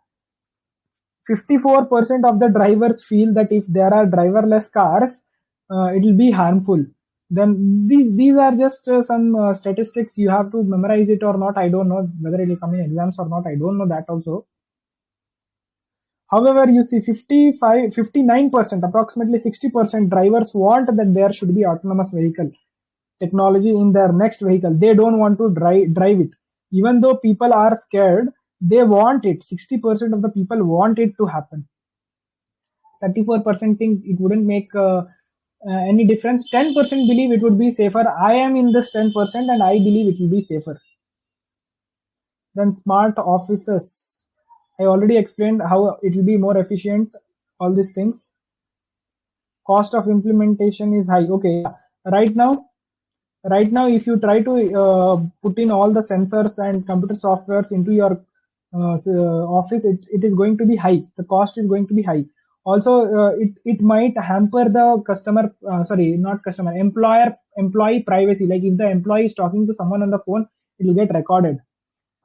54% of the drivers feel that if there are driverless cars, it will be harmful. Then these are just some statistics. You have to memorize it or not. I don't know whether it will come in exams or not. I don't know that also. However, you see 59%, approximately 60% drivers want that there should be autonomous vehicle technology in their next vehicle. They don't want to drive it. Even though people are scared, they want it. 60% of the people want it to happen. 34% think it wouldn't make any difference. 10% believe it would be safer. I am in this 10% and I believe it will be safer. Then smart offices. I already explained how it will be more efficient, all these things. Cost of implementation is high. Okay, right now if you try to put in all the sensors and computer softwares into your office, it is going to be high. The cost is going to be high. Also, it might hamper the employee privacy. Like if the employee is talking to someone on the phone, it will get recorded.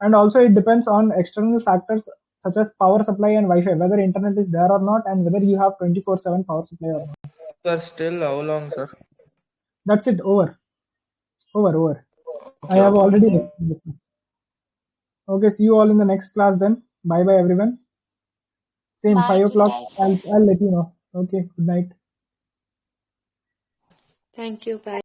And also it depends on external factors such as power supply and Wi-Fi, whether internet is there or not, and whether you have 24/7 power supply or not. Sir, still how long, sir? That's it. Over. Okay, I have okay. already explained this. Okay, see you all in the next class then. Bye bye everyone. Same, Bye, 5 o'clock. Gita. I'll let you know. Okay, good night. Thank you. Bye.